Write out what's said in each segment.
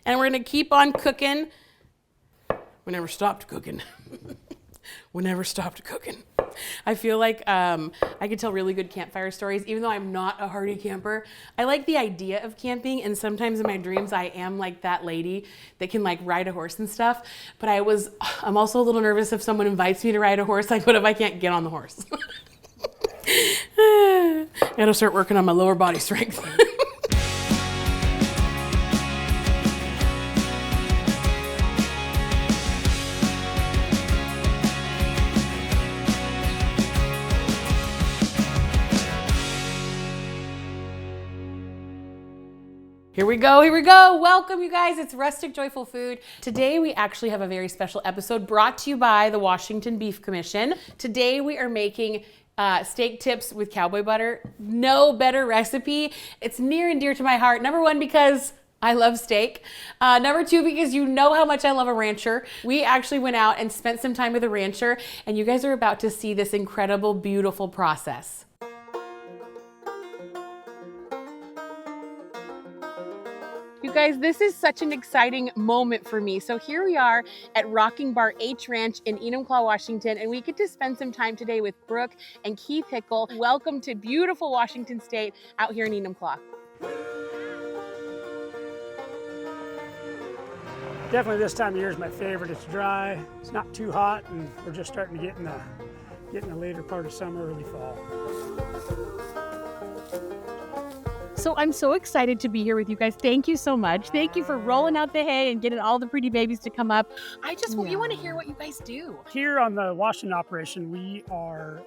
And we're gonna keep on cooking. We never stopped cooking. We never stopped cooking. I feel like I could tell really good campfire stories, even though I'm not a hardy camper. I like the idea of camping, and sometimes in my dreams I am like that lady that can like ride a horse and stuff. But I'm also a little nervous if someone invites me to ride a horse. Like, what if I can't get on the horse? I gotta start working on my lower body strength. Here we go, here we go. Welcome, you guys. It's Rustic Joyful Food. Today, we actually have a very special episode brought to you by the Washington Beef Commission. Today, we are making steak tips with cowboy butter. No better recipe. It's near and dear to my heart. Number one, because I love steak. Number two, because you know how much I love a rancher. We actually went out and spent some time with a rancher, and you guys are about to see this incredible, beautiful process. You guys, this is such an exciting moment for me. So here we are at Rocking Bar H Ranch in Enumclaw, Washington, and we get to spend some time today with Brooke and Keith Hickle. Welcome to beautiful Washington State out here in Enumclaw. Definitely this time of year is my favorite. It's dry, it's not too hot, and we're just starting to get in the later part of summer, early fall. So I'm so excited to be here with you guys. Thank you so much. Thank you for rolling out the hay and getting all the pretty babies to come up. You want to hear what you guys do. Here on the Washington operation, we are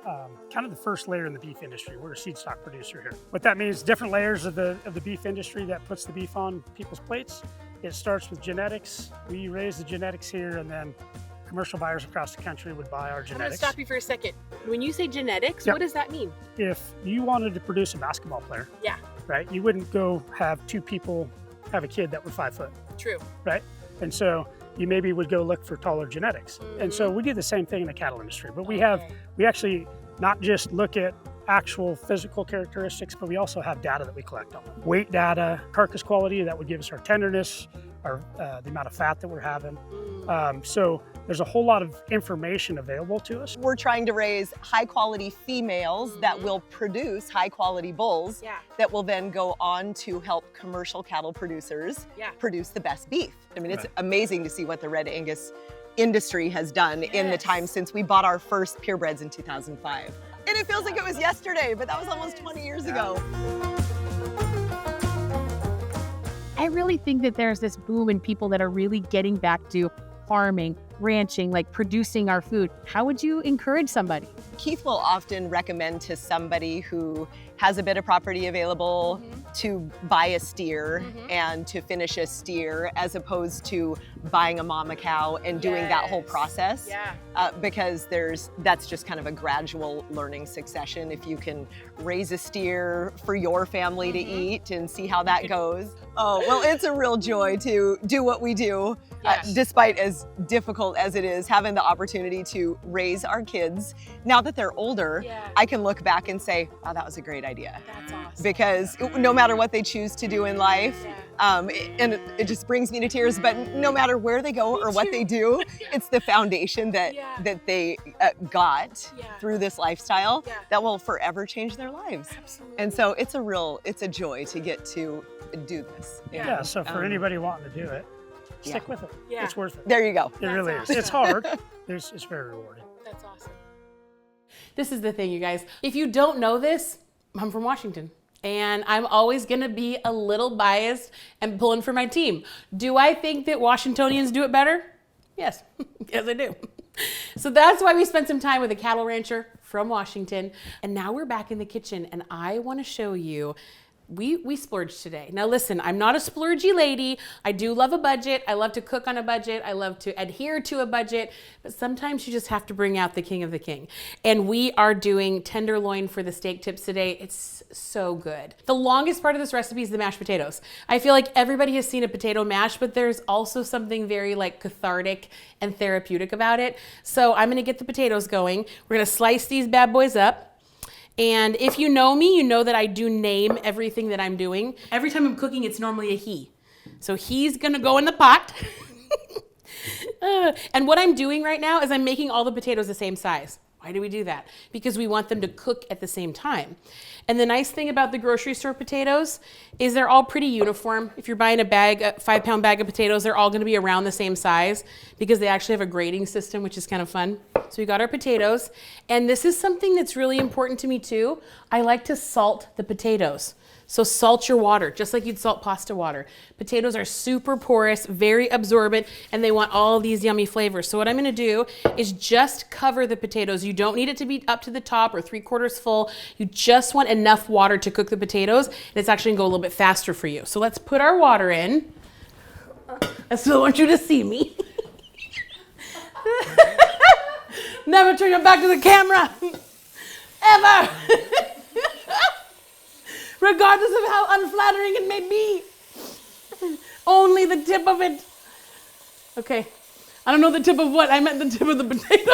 kind of the first layer in the beef industry. We're a seed stock producer here. What that means, different layers of the beef industry that puts the beef on people's plates. It starts with genetics. We raise the genetics here, and then commercial buyers across the country would buy our genetics. I'm going to stop you for a second. When you say genetics, Yep. What does that mean? If you wanted to produce a basketball player, Yeah, right, you wouldn't go have two people have a kid that were 5 foot, true. right? And so you maybe would go look for taller genetics. And so we do the same thing in the cattle industry, but we actually not just look at actual physical characteristics, but we also have data that we collect on them. Weight data, carcass quality, that would give us our tenderness, the amount of fat that we're having. So there's a whole lot of information available to us. We're trying to raise high quality females that will produce high quality bulls that will then go on to help commercial cattle producers produce the best beef. I mean, it's amazing to see what the Red Angus industry has done in the time since we bought our first purebreds in 2005. And it feels like it was yesterday, but that was almost 20 years ago. I really think that there's this boom in people that are really getting back to farming, ranching, like producing our food. How would you encourage somebody? Keith will often recommend to somebody who has a bit of property available to buy a steer and to finish a steer, as opposed to buying a mama cow and doing that whole process. Because that's just kind of a gradual learning succession. If you can raise a steer for your family to eat and see how that goes. Oh, well, it's a real joy to do what we do, despite as difficult as it is, having the opportunity to raise our kids. Now that they're older, I can look back and say, wow, that was a great idea. That's awesome. Because no matter what they choose to do in life, and it just brings me to tears, but no matter where they go or what they do, it's the foundation that they got through this lifestyle that will forever change their lives. Absolutely. And so it's a joy to get to do this. Yeah, so for anybody wanting to do it, stick with it. It's worth it. There you go. It really is. It's hard. It's very rewarding. That's awesome. This is the thing, you guys. If you don't know this, I'm from Washington. And I'm always gonna be a little biased and pulling for my team. Do I think that Washingtonians do it better? Yes, yes I do. So that's why we spent some time with a cattle rancher from Washington. And now we're back in the kitchen, and I wanna show you we splurged today. Now listen, I'm not a splurgy lady. I do love a budget. I love to cook on a budget. I love to adhere to a budget, but sometimes you just have to bring out the king of the king. And we are doing tenderloin for the steak tips today. It's so good. The longest part of this recipe is the mashed potatoes. I feel like everybody has seen a potato mash, but there's also something very like cathartic and therapeutic about it. So I'm gonna get the potatoes going. We're gonna slice these bad boys up. And if you know me, you know that I do name everything that I'm doing. Every time I'm cooking, it's normally a he. So he's gonna go in the pot. And what I'm doing right now is I'm making all the potatoes the same size. Why do we do that? Because we want them to cook at the same time. And the nice thing about the grocery store potatoes is they're all pretty uniform. If you're buying a 5-pound bag of potatoes, they're all gonna be around the same size because they actually have a grading system, which is kind of fun. So we got our potatoes. And this is something that's really important to me too. I like to salt the potatoes. So salt your water, just like you'd salt pasta water. Potatoes are super porous, very absorbent, and they want all these yummy flavors. So what I'm gonna do is just cover the potatoes. You don't need it to be up to the top or 3/4 full. You just want enough water to cook the potatoes, and it's actually gonna go a little bit faster for you. So let's put our water in. I still want you to see me. Never turn your back to the camera, ever. Regardless of how unflattering it may be. Only the tip of it. Okay, I don't know the tip of what, I meant the tip of the potato.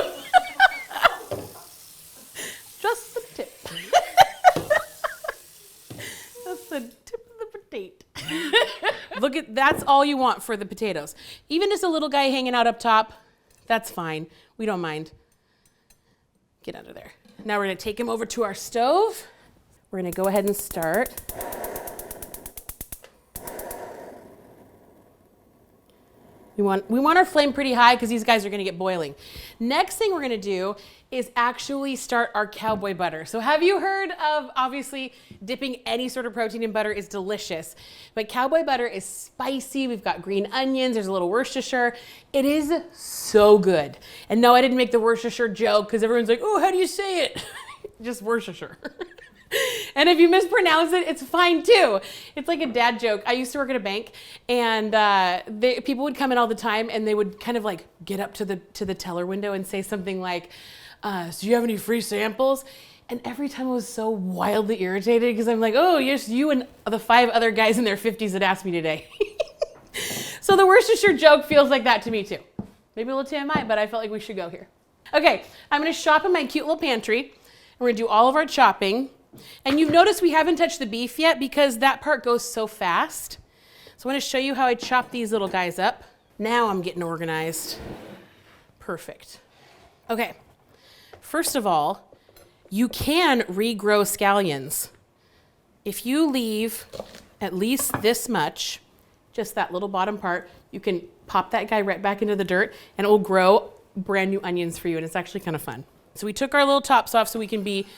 Just the tip. That's the tip of the potato. Look at, that's all you want for the potatoes. Even just a little guy hanging out up top, that's fine. We don't mind. Get out of there. Now we're gonna take him over to our stove. We're gonna go ahead and start. We want our flame pretty high because these guys are gonna get boiling. Next thing we're gonna do is actually start our cowboy butter. So have you heard of, obviously, dipping any sort of protein in butter is delicious, but cowboy butter is spicy. We've got green onions, there's a little Worcestershire. It is so good. And no, I didn't make the Worcestershire joke because everyone's like, oh, how do you say it? Just Worcestershire. And if you mispronounce it, it's fine too. It's like a dad joke. I used to work at a bank, and people would come in all the time, and they would kind of like get up to the teller window and say something like, "So you have any free samples?" And every time I was so wildly irritated because I'm like, "Oh, yes, you and the 5 other guys in their 50s that asked me today." So the Worcestershire joke feels like that to me too. Maybe a little TMI, but I felt like we should go here. Okay, I'm going to shop in my cute little pantry, and we're going to do all of our chopping. And you've noticed we haven't touched the beef yet because that part goes so fast. So I want to show you how I chop these little guys up. Now I'm getting organized. Perfect. Okay, first of all, you can regrow scallions. If you leave at least this much, just that little bottom part, you can pop that guy right back into the dirt and it will grow brand new onions for you, and it's actually kind of fun. So we took our little tops off so we can be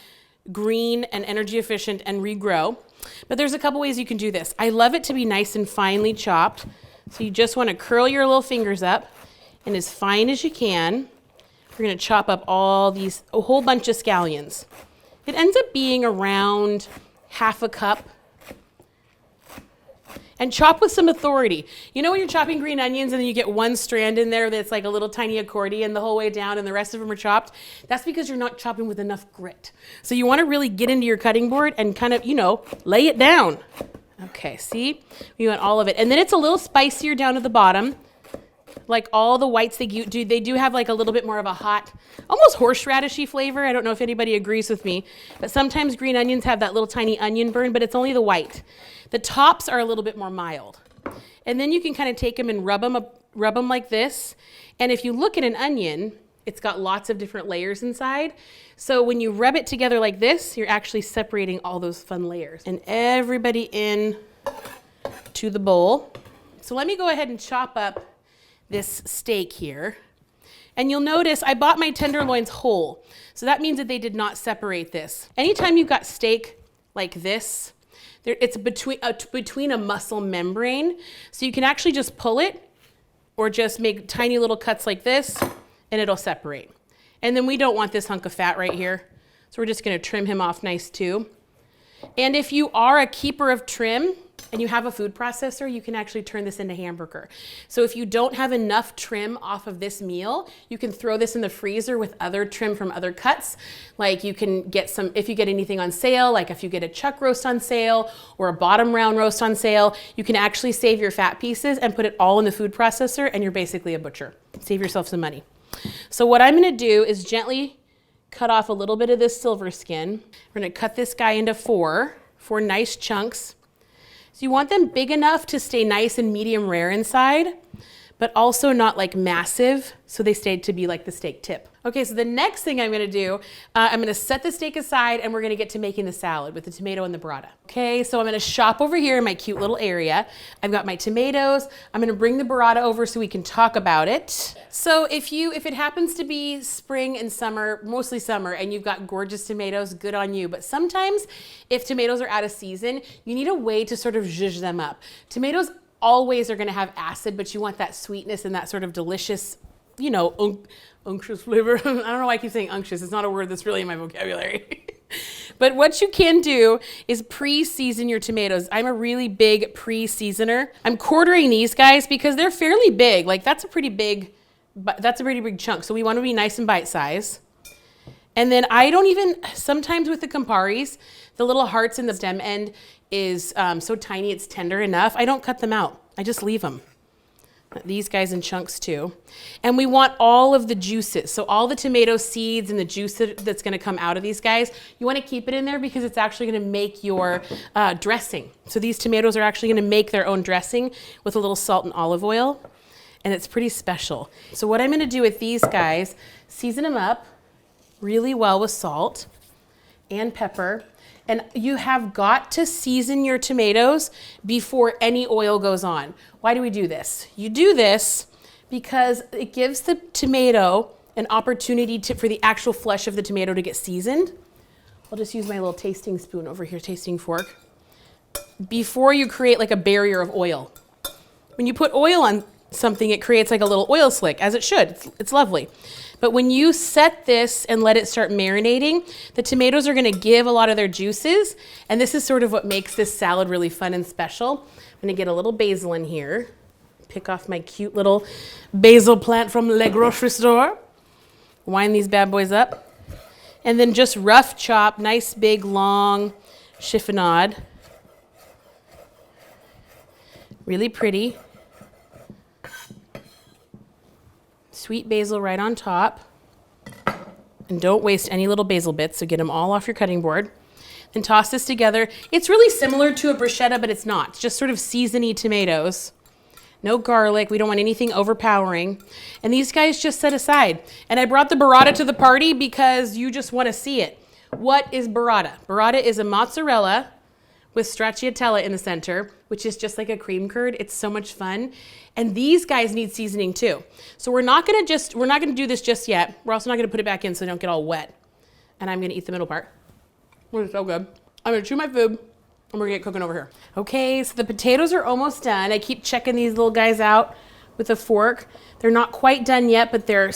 green and energy efficient and regrow. But there's a couple ways you can do this. I love it to be nice and finely chopped. So you just want to curl your little fingers up, and as fine as you can, we're going to chop up a whole bunch of scallions. It ends up being around 1/2 cup. And chop with some authority. You know when you're chopping green onions and then you get one strand in there that's like a little tiny accordion the whole way down and the rest of them are chopped? That's because you're not chopping with enough grit. So you want to really get into your cutting board and kind of, lay it down. Okay, see? We want all of it. And then it's a little spicier down at the bottom. Like all the whites they do have like a little bit more of a hot, almost horseradishy flavor. I don't know if anybody agrees with me, but sometimes green onions have that little tiny onion burn, but it's only the white. The tops are a little bit more mild. And then you can kind of take them and rub them like this. And if you look at an onion, it's got lots of different layers inside. So when you rub it together like this, you're actually separating all those fun layers. And everybody in to the bowl. So let me go ahead and chop up this steak here. And you'll notice I bought my tenderloins whole. So that means that they did not separate this. Anytime you've got steak like this, it's between a muscle membrane. So you can actually just pull it or just make tiny little cuts like this and it'll separate. And then we don't want this hunk of fat right here. So we're just gonna trim him off nice too. And if you are a keeper of trim, and you have a food processor, you can actually turn this into hamburger. So if you don't have enough trim off of this meal, you can throw this in the freezer with other trim from other cuts. Like you can get some, if you get anything on sale, like if you get a chuck roast on sale or a bottom round roast on sale, you can actually save your fat pieces and put it all in the food processor and you're basically a butcher. Save yourself some money. So what I'm gonna do is gently cut off a little bit of this silver skin. We're gonna cut this guy into four nice chunks. So you want them big enough to stay nice and medium rare inside, but also not like massive, so they stay to be like the steak tip. Okay, so the next thing I'm gonna do, I'm gonna set the steak aside and we're gonna get to making the salad with the tomato and the burrata. Okay, so I'm gonna shop over here in my cute little area. I've got my tomatoes. I'm gonna bring the burrata over so we can talk about it. So if it happens to be spring and summer, mostly summer, and you've got gorgeous tomatoes, good on you. But sometimes if tomatoes are out of season, you need a way to sort of zhuzh them up. Tomatoes always are gonna have acid, but you want that sweetness and that sort of delicious, you know, unctuous flavor. I don't know why I keep saying unctuous. It's not a word that's really in my vocabulary. But what you can do is pre-season your tomatoes. I'm a really big pre-seasoner. I'm quartering these guys because they're fairly big. Like that's a pretty big chunk. So we want to be nice and bite-sized. And then I don't even, sometimes with the Camparis, the little hearts in the stem end is so tiny it's tender enough. I don't cut them out. I just leave them. These guys in chunks too. And we want all of the juices. So all the tomato seeds and the juice that's gonna come out of these guys, you wanna keep it in there because it's actually gonna make your dressing. So these tomatoes are actually gonna make their own dressing with a little salt and olive oil. And it's pretty special. So what I'm gonna do with these guys, season them up really well with salt and pepper. And you have got to season your tomatoes before any oil goes on. Why do we do this? You do this because it gives the tomato an opportunity for the actual flesh of the tomato to get seasoned. I'll just use my little tasting spoon over here, tasting fork, before you create like a barrier of oil. When you put oil on something, it creates like a little oil slick, as it should. It's lovely. But when you set this and let it start marinating, the tomatoes are gonna give a lot of their juices, and this is sort of what makes this salad really fun and special. I'm gonna get a little basil in here, pick off my cute little basil plant from Le Grocery Store, wind these bad boys up, and then just rough chop, nice big long chiffonade. Really pretty. Sweet basil right on top. And don't waste any little basil bits, so get them all off your cutting board. Then toss this together. It's really similar to a bruschetta, but it's not. It's just sort of seasony tomatoes. No garlic. We don't want anything overpowering. And these guys just set aside. And I brought the burrata to the party because you just want to see it. What is burrata? Burrata is a mozzarella with stracciatella in the center, which is just like a cream curd. It's so much fun. And these guys need seasoning too. So we're not gonna do this just yet. We're also not gonna put it back in so they don't get all wet. And I'm gonna eat the middle part. It's so good. I'm gonna chew my food and we're gonna get cooking over here. Okay, so the potatoes are almost done. I keep checking these little guys out with a fork. They're not quite done yet, but they're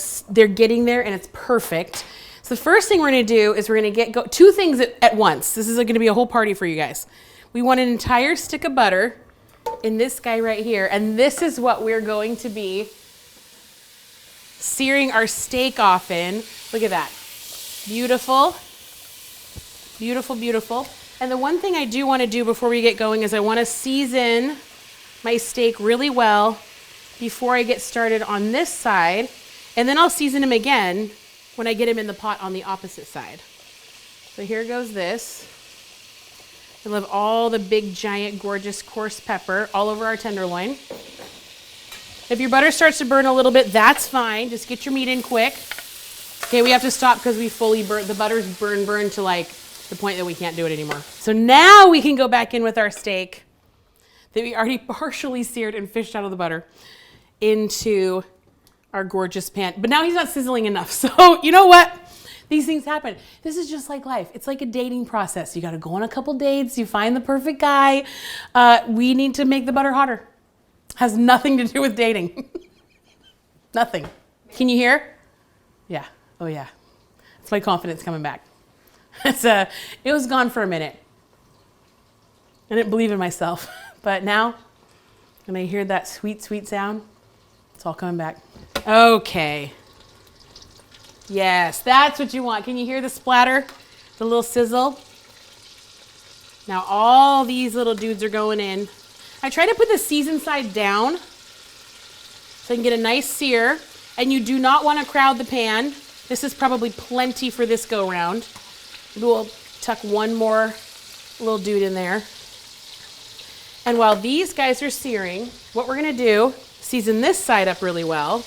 getting there and it's perfect. So the first thing we're gonna do is we're gonna go two things at once. This is gonna be a whole party for you guys. We want an entire stick of butter in this guy right here, and this is what we're going to be searing our steak off in. Look at that. Beautiful. Beautiful, beautiful. And the one thing I do want to do before we get going is I want to season my steak really well before I get started on this side, and then I'll season him again when I get him in the pot on the opposite side. So here goes this. I love all the big, giant, gorgeous, coarse pepper all over our tenderloin. If your butter starts to burn a little bit, that's fine. Just get your meat in quick. Okay, we have to stop because we fully burnt. The butter's burned to like the point that we can't do it anymore. So now we can go back in with our steak that we already partially seared and fished out of the butter into our gorgeous pan. But now he's not sizzling enough. So you know what? These things happen. This is just like life. It's like a dating process. You got to go on a couple dates. You find the perfect guy. We need to make the butter hotter. Has nothing to do with dating. Nothing. Can you hear? Yeah. Oh yeah. It's my confidence coming back. It was gone for a minute. I didn't believe in myself. But now, when I hear that sweet, sweet sound, it's all coming back. Okay. Yes, that's what you want. Can you hear the splatter? The little sizzle? Now all these little dudes are going in. I try to put the seasoned side down so I can get a nice sear. And you do not want to crowd the pan. This is probably plenty for this go round. We'll tuck one more little dude in there. And while these guys are searing, what we're gonna do, season this side up really well.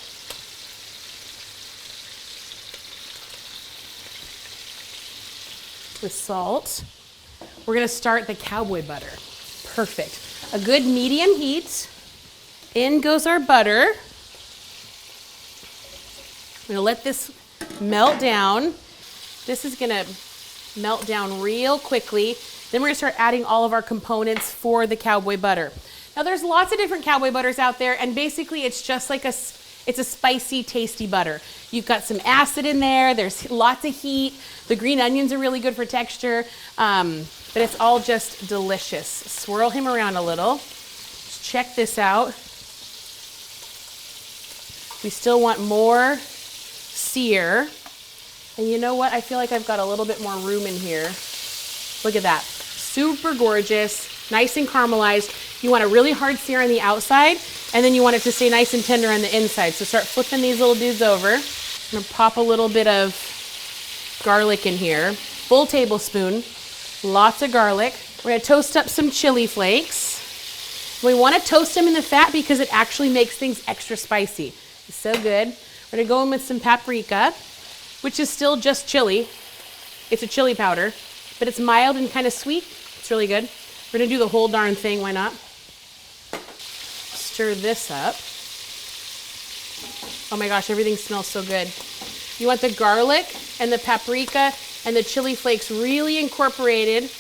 With salt. We're gonna start the cowboy butter. Perfect. A good medium heat. In goes our butter. We're gonna let this melt down. This is gonna melt down real quickly. Then we're gonna start adding all of our components for the cowboy butter. Now there's lots of different cowboy butters out there, and basically it's just like it's a spicy, tasty butter. You've got some acid in there, there's lots of heat. The green onions are really good for texture, but it's all just delicious. Swirl him around a little. Just check this out. We still want more sear. And you know what? I feel like I've got a little bit more room in here. Look at that. Super gorgeous, nice and caramelized. You want a really hard sear on the outside, and then you want it to stay nice and tender on the inside. So start flipping these little dudes over. I'm gonna pop a little bit of garlic in here. Full tablespoon, lots of garlic. We're gonna toast up some chili flakes. We wanna toast them in the fat because it actually makes things extra spicy. It's so good. We're gonna go in with some paprika, which is still just chili. It's a chili powder, but it's mild and kind of sweet. It's really good. We're gonna do the whole darn thing, why not? Stir this up. Oh my gosh, everything smells so good. You want the garlic and the paprika and the chili flakes really incorporated.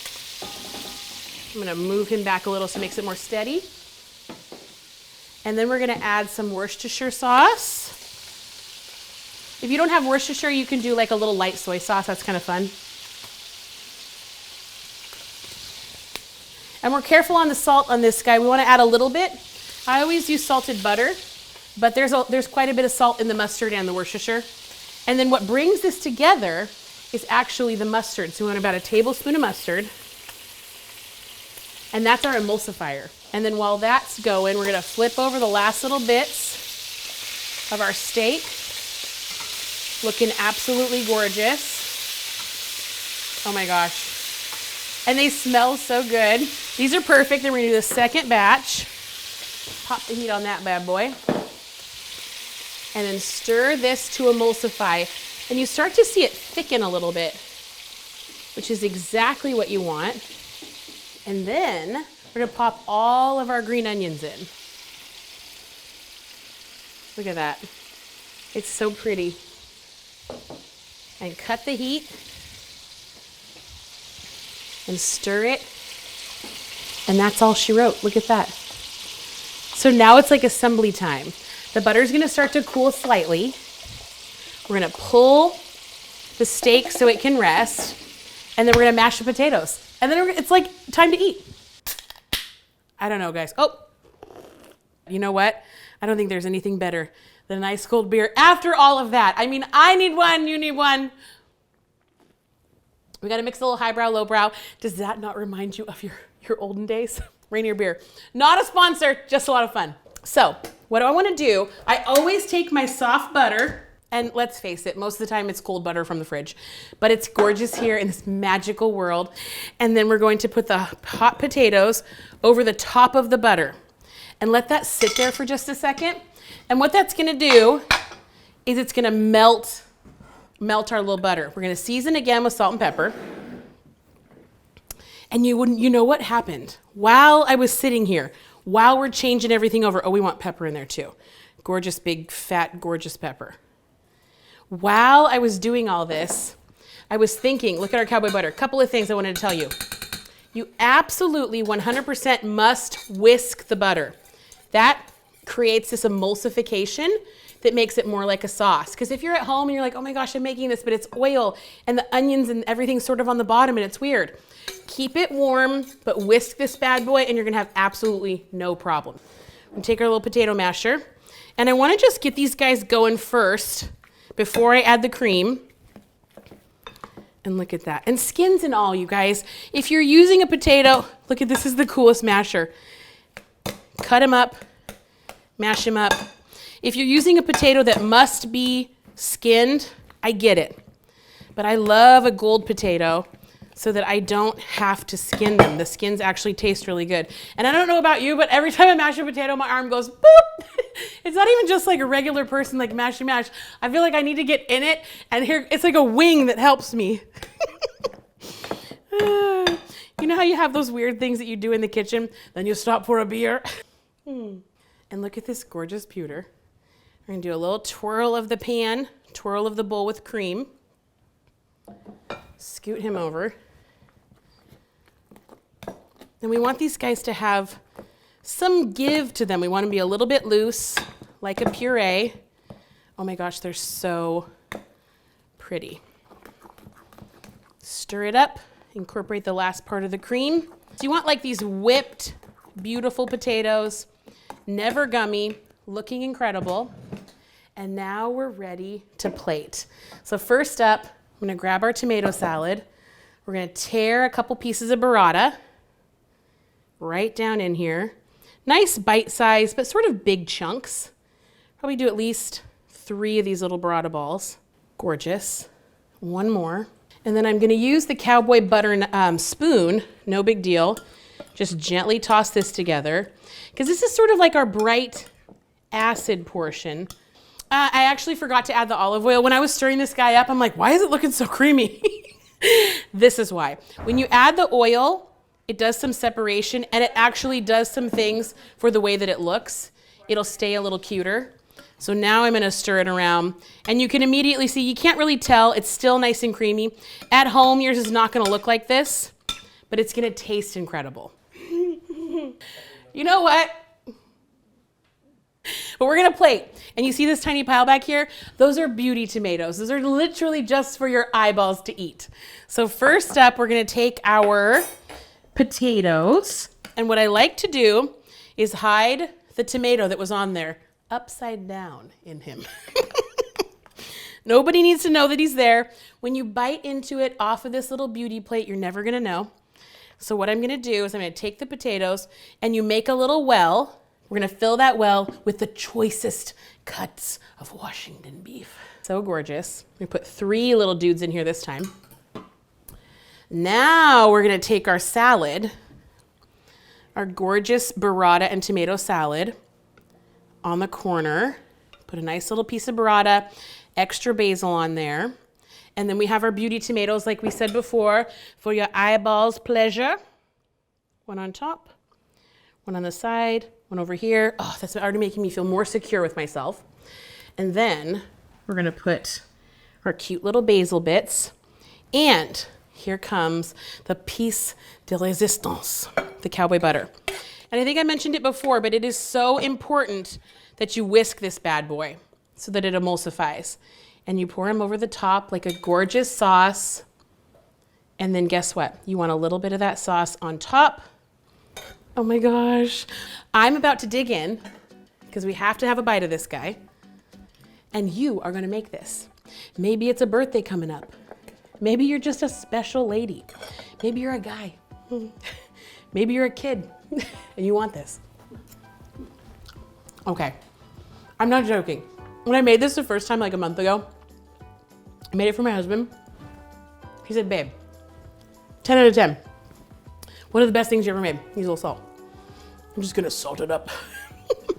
I'm gonna move him back a little so it makes it more steady. And then we're gonna add some Worcestershire sauce. If you don't have Worcestershire, you can do like a little light soy sauce. That's kind of fun. And we're careful on the salt on this guy. We want to add a little bit. I always use salted butter, but there's quite a bit of salt in the mustard and the Worcestershire. And then what brings this together is actually the mustard. So we want about a tablespoon of mustard. And that's our emulsifier. And then while that's going, we're gonna flip over the last little bits of our steak. Looking absolutely gorgeous. Oh my gosh. And they smell so good. These are perfect. Then we're gonna do the second batch. Pop the heat on that bad boy. And then stir this to emulsify. And you start to see it thicken a little bit, which is exactly what you want. And then we're gonna pop all of our green onions in. Look at that. It's so pretty. And cut the heat. And stir it. And that's all she wrote. Look at that. So now it's like assembly time. The butter's gonna start to cool slightly. We're gonna pull the steak so it can rest. And then we're gonna mash the potatoes. And then it's like time to eat. I don't know, guys. Oh, you know what? I don't think there's anything better than a nice cold beer after all of that. I mean, I need one, you need one. We gotta mix a little highbrow, lowbrow. Does that not remind you of your olden days? Rainier beer. Not a sponsor, just a lot of fun. So, what do I wanna do? I always take my soft butter, and let's face it, most of the time it's cold butter from the fridge, but it's gorgeous here in this magical world. And then we're going to put the hot potatoes over the top of the butter and let that sit there for just a second. And what that's gonna do is it's gonna melt our little butter. We're gonna season again with salt and pepper. And you know what happened? While I was sitting here, while we're changing everything over, oh, we want pepper in there too. Gorgeous, big, fat, gorgeous pepper. While I was doing all this, I was thinking, look at our cowboy butter. A couple of things I wanted to tell you. You absolutely 100% must whisk the butter. That creates this emulsification that makes it more like a sauce. Because if you're at home and you're like, oh my gosh, I'm making this, but it's oil and the onions and everything's sort of on the bottom and it's weird. Keep it warm, but whisk this bad boy and you're gonna have absolutely no problem. I'm gonna take our little potato masher and I wanna just get these guys going first before I add the cream. And look at that. And skins and all, you guys. If you're using a potato, look at this is the coolest masher. Cut them up, mash them up. If you're using a potato that must be skinned, I get it. But I love a gold potato. so that I don't have to skin them. The skins actually taste really good. And I don't know about you, but every time I mash a potato, my arm goes boop. It's not even just like a regular person like mashy mash. I feel like I need to get in it, and here it's like a wing that helps me. You know how you have those weird things that you do in the kitchen, then you stop for a beer? And look at this gorgeous pewter. We're gonna do a little twirl of the pan, twirl of the bowl with cream. Scoot him over. And we want these guys to have some give to them. We want them to be a little bit loose, like a puree. Oh my gosh, they're so pretty. Stir it up, incorporate the last part of the cream. So you want like these whipped, beautiful potatoes, never gummy, looking incredible. And now we're ready to plate. So first up, I'm gonna grab our tomato salad. We're gonna tear a couple pieces of burrata right down in here. Nice bite size, but sort of big chunks. Probably do at least 3 of these little burrata balls. Gorgeous. One more. And then I'm gonna use the Cowboy butter spoon, no big deal. Just gently toss this together, because this is sort of like our bright acid portion. I actually forgot to add the olive oil. When I was stirring this guy up, I'm like, why is it looking so creamy? This is why. When you add the oil, it does some separation, and it actually does some things for the way that it looks. It'll stay a little cuter. So now I'm gonna stir it around, and you can immediately see, you can't really tell, it's still nice and creamy. At home, yours is not gonna look like this, but it's gonna taste incredible. You know what? But we're gonna plate. And you see this tiny pile back here? Those are beauty tomatoes. Those are literally just for your eyeballs to eat. So first up, we're gonna take our potatoes. And what I like to do is hide the tomato that was on there upside down in him. Nobody needs to know that he's there. When you bite into it off of this little beauty plate, you're never gonna know. So what I'm gonna do is I'm gonna take the potatoes, and you make a little well. We're gonna fill that well with the choicest cuts of Washington beef. So gorgeous. We put 3 little dudes in here this time. Now we're gonna take our salad, our gorgeous burrata and tomato salad, on the corner. Put a nice little piece of burrata, extra basil on there. And then we have our beauty tomatoes, like we said before, for your eyeballs' pleasure. One on top, one on the side, one over here. Oh, that's already making me feel more secure with myself. And then we're gonna put our cute little basil bits. And here comes the piece de resistance, the Cowboy butter. And I think I mentioned it before, but it is so important that you whisk this bad boy so that it emulsifies. And you pour them over the top like a gorgeous sauce. And then guess what? You want a little bit of that sauce on top. Oh my gosh. I'm about to dig in, because we have to have a bite of this guy. And you are gonna make this. Maybe it's a birthday coming up. Maybe you're just a special lady. Maybe you're a guy. Maybe you're a kid and you want this. Okay, I'm not joking. When I made this the first time, like a month ago, I made it for my husband. He said, babe, 10 out of 10. One of the best things you ever made. Needs a little salt. I'm just gonna salt it up.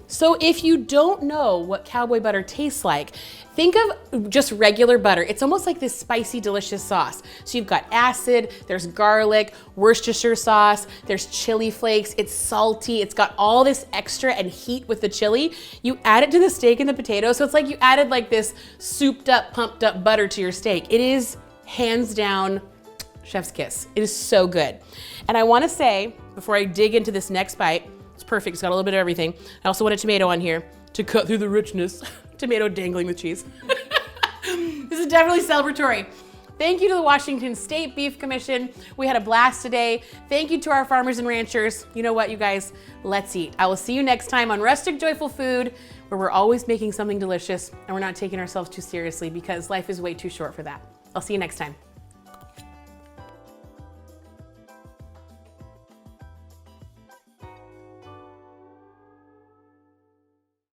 So if you don't know what Cowboy butter tastes like, think of just regular butter. It's almost like this spicy, delicious sauce. So you've got acid, there's garlic, Worcestershire sauce, there's chili flakes, it's salty, it's got all this extra and heat with the chili. You add it to the steak and the potatoes, so it's like you added like this souped up, pumped up butter to your steak. It is hands down chef's kiss. It is so good. And I wanna say, before I dig into this next bite, it's perfect, it's got a little bit of everything. I also want a tomato on here to cut through the richness. Tomato dangling with cheese. This is definitely celebratory. Thank you to the Washington State Beef Commission. We had a blast today. Thank you to our farmers and ranchers. You know what, you guys? Let's eat. I will see you next time on Rustic Joyful Food, where we're always making something delicious and we're not taking ourselves too seriously, because life is way too short for that. I'll see you next time.